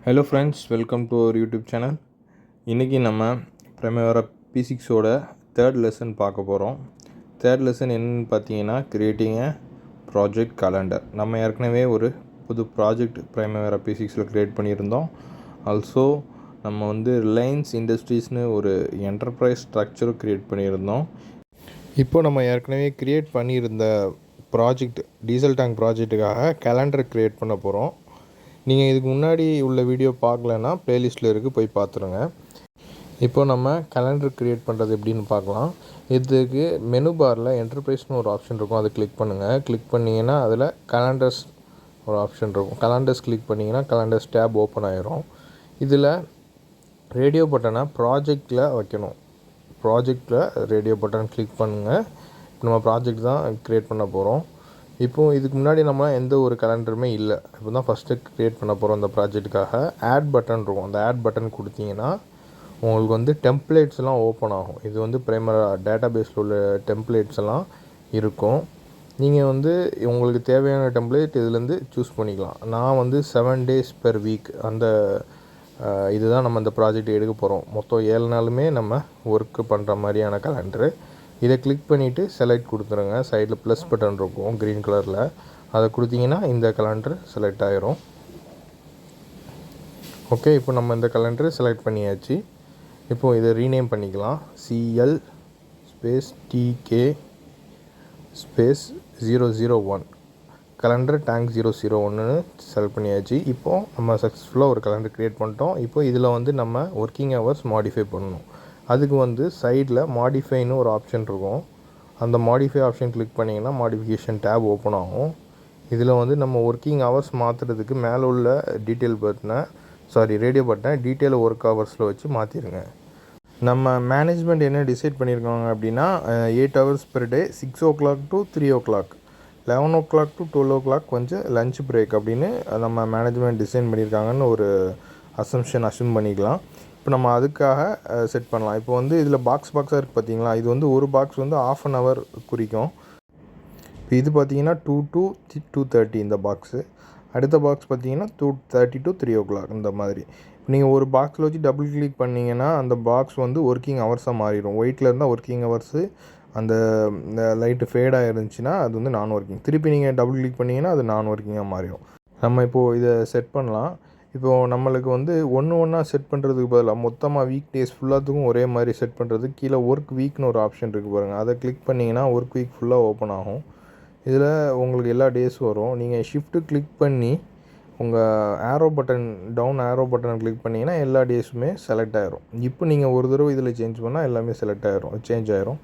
Hello friends, welcome to our YouTube channel. இன்றைக்கி நம்ம Primavera P6ஓட third lesson பார்க்க போகிறோம். தேர்ட் லெசன் என்னென்னு பார்த்தீங்கன்னா, கிரியேட்டிங் எ ப்ராஜெக்ட் கலண்டர். நம்ம ஏற்கனவே ஒரு புது ப்ராஜெக்ட் Primavera P6ல் க்ரியேட் பண்ணியிருந்தோம். ஆல்சோ நம்ம ரிலையன்ஸ் இண்டஸ்ட்ரீஸ்னு ஒரு என்டர்பிரைஸ் ஸ்ட்ரக்சரும் க்ரியேட் பண்ணியிருந்தோம். இப்போது நம்ம ஏற்கனவே க்ரியேட் பண்ணியிருந்த ப்ராஜெக்ட் டீசல் டேங்க் ப்ராஜெக்ட்டுக்காக கேலண்டர் க்ரியேட் பண்ண போகிறோம். நீங்கள் இதுக்கு முன்னாடி உள்ள வீடியோ பார்க்கலன்னா ப்ளேலிஸ்ட்டில் இருக்குது, போய் பார்த்துருங்க. இப்போ நம்ம கேலண்டர் க்ரியேட் பண்ணுறது எப்படின்னு பார்க்கலாம். இதுக்கு மெனு பாரில் என்டர்பிரைஸ்னு ஒரு ஆப்ஷன் இருக்கும், அதை கிளிக் பண்ணுங்கள். கிளிக் பண்ணிங்கன்னா அதில் கேலண்டர்ஸ் ஒரு ஆப்ஷன் இருக்கும். கேலண்டர்ஸ் கிளிக் பண்ணிங்கன்னா கேலண்டர்ஸ் டேப் ஓப்பன் ஆகிரும். இதில் ரேடியோ பட்டனை ப்ராஜெக்டில் வைக்கணும். ப்ராஜெக்டில் ரேடியோ பட்டன் கிளிக் பண்ணுங்கள். இப்போ நம்ம ப்ராஜெக்ட் தான் க்ரியேட் பண்ண போகிறோம். இப்போது இதுக்கு முன்னாடி நம்ம எந்த ஒரு கேலண்டருமே இல்லை. இப்போ தான் ஃபஸ்ட்டு க்ரியேட் பண்ண போகிறோம். அந்த ப்ராஜெக்ட்டுக்காக ஆட் பட்டன் இருக்கும். அந்த ஆட் பட்டன் கொடுத்தீங்கன்னா உங்களுக்கு டெம்ப்ளேட்ஸ்லாம் ஓப்பன் ஆகும். இது Primavera டேட்டா பேஸில் உள்ள டெம்ப்ளேட்ஸ் எல்லாம் இருக்கும். நீங்கள் உங்களுக்கு தேவையான டெம்ப்ளேட் இதுலேருந்து சூஸ் பண்ணிக்கலாம். நான் 7 days per week அந்த இதுதான் நம்ம இந்த ப்ராஜெக்ட் எடுக்க போகிறோம். மொத்தம் 7 நாளுமே நம்ம ஒர்க்கு பண்ணுற மாதிரியான கேலண்டரு. இதை கிளிக் பண்ணிவிட்டு செலக்ட் கொடுத்துருங்க. சைடில் ப்ளஸ் பட்டன் இருக்கும் க்ரீன் கலரில், அதை கொடுத்தீங்கன்னா இந்த கேலண்டர் செலக்ட் ஆகிரும். ஓகே, இப்போ நம்ம இந்த கேலண்டர் செலக்ட் பண்ணியாச்சு. இப்போது இதை ரீநேம் பண்ணிக்கலாம். CL TK 001 கேலண்டர் டேங்க் 001ன்னு செலக்ட் பண்ணியாச்சு. இப்போது நம்ம சக்ஸஸ்ஃபுல்லாக ஒரு கேலண்டர் க்ரியேட் பண்ணிட்டோம். இப்போ இதில் நம்ம ஒர்க்கிங் ஹவர்ஸ் மாடிஃபை பண்ணணும். அதுக்கு சைடில் மாடிஃபைன்னு ஒரு ஆப்ஷன் இருக்கும். அந்த மாடிஃபை ஆப்ஷன் கிளிக் பண்ணிங்கன்னா மாடிஃபிகேஷன் டேப் ஓப்பன் ஆகும். இதில் நம்ம ஒர்க்கிங் ஹவர்ஸ் மாற்றுறதுக்கு மேலே உள்ள ரேடியோ பட்டனை டீட்டெயில் ஒர்க் ஹவர்ஸில் வச்சு மாற்றிடுங்க. நம்ம மேனேஜ்மெண்ட் என்ன டிசைட் பண்ணியிருக்காங்க அப்படின்னா 8 hours per day, 6 o'clock to 3 o'clock, 11 o'clock to 12 o'clock கொஞ்சம் லஞ்ச் பிரேக் அப்படின்னு நம்ம மேனேஜ்மெண்ட் டிசைன் பண்ணியிருக்காங்கன்னு ஒரு அசம்ஷன் பண்ணிக்கலாம். இப்போ நம்ம அதுக்காக செட் பண்ணலாம். இப்போ இதில் பாக்ஸாக இருக்குது பார்த்தீங்களா, இது ஒரு பாக்ஸ் ½ an hour குறிக்கும். இப்போ இது பார்த்தீங்கன்னா 2 to 2:30 இந்த பாக்ஸு. அடுத்த பாக்ஸ் பார்த்தீங்கன்னா 2:30 to 3 o'clock இந்த மாதிரி. நீங்கள் ஒரு பாக்ஸில் வச்சு டபுள் கிளிக் பண்ணிங்கன்னா அந்த பாக்ஸ் ஒர்க்கிங் ஹவர்ஸாக மாறிடும். ஒயிட்டில் இருந்தால் ஒர்க்கிங் ஹவர்ஸு, அந்த லைட்டு ஃபேடாக இருந்துச்சுன்னா அது நான் ஒர்க்கிங். திருப்பி நீங்கள் டபுள் கிளிக் பண்ணிங்கன்னா அது நான் ஒர்க்கிங்காக மாறிடும். நம்ம இப்போது இதை செட் பண்ணலாம். இப்போது நம்மளுக்கு ஒன்றா செட் பண்ணுறதுக்கு பதிலாக மொத்தமாக வீக் டேஸ் ஃபுல்லாத்துக்கும் ஒரே மாதிரி செட் பண்ணுறதுக்கு கீழே ஒர்க் வீக்னு ஒரு ஆப்ஷன் இருக்குது பாருங்கள். அதை கிளிக் பண்ணிங்கன்னா ஒர்க் வீக் ஃபுல்லாக ஓப்பன் ஆகும். இதில் உங்களுக்கு எல்லா டேஸும் வரும். நீங்கள் ஷிஃப்ட்டு கிளிக் பண்ணி உங்கள் டவுன் ஆரோ பட்டனை கிளிக் பண்ணிங்கன்னா எல்லா டேஸுமே செலக்ட் ஆகிரும். இப்போ நீங்கள் ஒரு தடவை இதில் சேஞ்ச் பண்ணால் எல்லாமே சேஞ்ச் ஆகிரும்.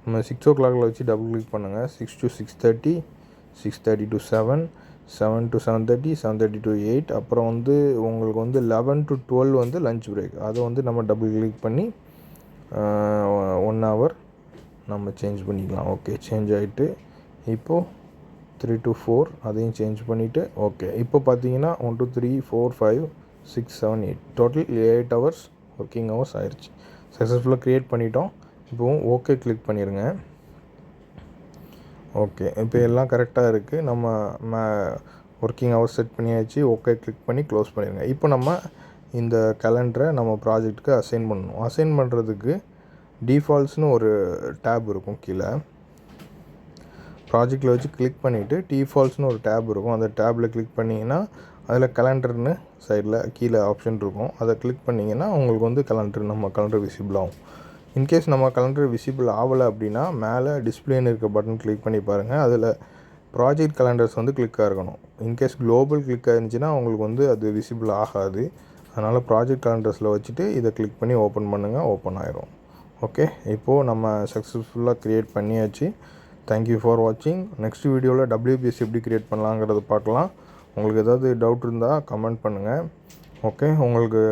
நம்ம 6 o'clock வச்சு டபுள் கிளிக் பண்ணுங்கள். 6 to 6:30, 6:30 to 7, 7 to 7:30, 7:30 to 8, அப்புறம் உங்களுக்கு 11 to 12 லஞ்ச் பிரேக். அதை நம்ம டபுள் கிளிக் பண்ணி 1 hour நம்ம சேஞ்ச் பண்ணிக்கலாம். ஓகே, சேஞ்ச் ஆகிட்டு இப்போது 3 to 4 அதையும் சேஞ்ச் பண்ணிவிட்டு ஓகே. இப்போ பார்த்தீங்கன்னா 1 2 3 4 5 6 7 8 டோட்டல் 8 hours ஒர்க்கிங் ஹவர்ஸ் ஆயிடுச்சு. சக்ஸஸ்ஃபுல்லாக க்ரியேட் பண்ணிட்டோம். இப்போது ஓகே கிளிக் பண்ணிடுங்க. ஓகே, இப்போ எல்லாம் கரெக்டாக இருக்குது. நம்ம ஒர்க்கிங் ஹவர்ஸ் செட் பண்ணியாச்சு. ஓகே கிளிக் பண்ணி க்ளோஸ் பண்ணிடுங்க. இப்போ நம்ம இந்த கேலண்டரை நம்ம ப்ராஜெக்ட்டுக்கு அசைன் பண்ணணும். அசைன் பண்ணுறதுக்கு டிஃபால்ட்ஸ்னு ஒரு டேப் இருக்கும் கீழே. ப்ராஜெக்டில் வச்சு கிளிக் பண்ணிவிட்டு டிஃபால்ட்ஸ்னு ஒரு டேப் இருக்கும். அந்த டேப்பில் கிளிக் பண்ணிங்கன்னா அதில் கேலண்டர்னு சைடில் கீழே ஆப்ஷன் இருக்கும். அதை கிளிக் பண்ணிங்கன்னா உங்களுக்கு நம்ம கேலண்டர் விசிபிள் ஆகும். இன்கேஸ் நம்ம கேலண்டர் விசிபிள் ஆகலை அப்படின்னா மேலே டிஸ்பிளேன்னு இருக்க பட்டன் கிளிக் பண்ணி பாருங்கள். அதில் ப்ராஜெக்ட் கேலண்டர்ஸ் கிளிக்காக இருக்கணும். இன்கேஸ் குளோபல் கிளிக்காக இருந்துச்சுன்னா உங்களுக்கு அது விசிபிள் ஆகாது. அதனால் ப்ராஜெக்ட் கேலண்டர்ஸில் வச்சுட்டு இதை கிளிக் பண்ணி ஓப்பன் பண்ணுங்கள், ஓப்பன் ஆயிரும். ஓகே, இப்போது நம்ம சக்ஸஸ்ஃபுல்லாக க்ரியேட் பண்ணியாச்சு. தேங்க்யூ ஃபார் வாட்சிங். நெக்ஸ்ட் வீடியோவில் WPS எப்படி க்ரியேட் பண்ணலாங்கிறத பார்க்கலாம். உங்களுக்கு ஏதாவது டவுட் இருந்தால் கமெண்ட் பண்ணுங்கள். ஓகே, உங்களுக்கு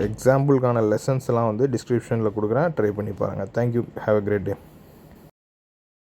எக்ஸாம்பிளுக்கான லெசன்ஸ்லாம் டிஸ்கிரிப்ஷனில் கொடுக்குறேன், ட்ரை பண்ணி பாருங்கள். Thank you, have a great day.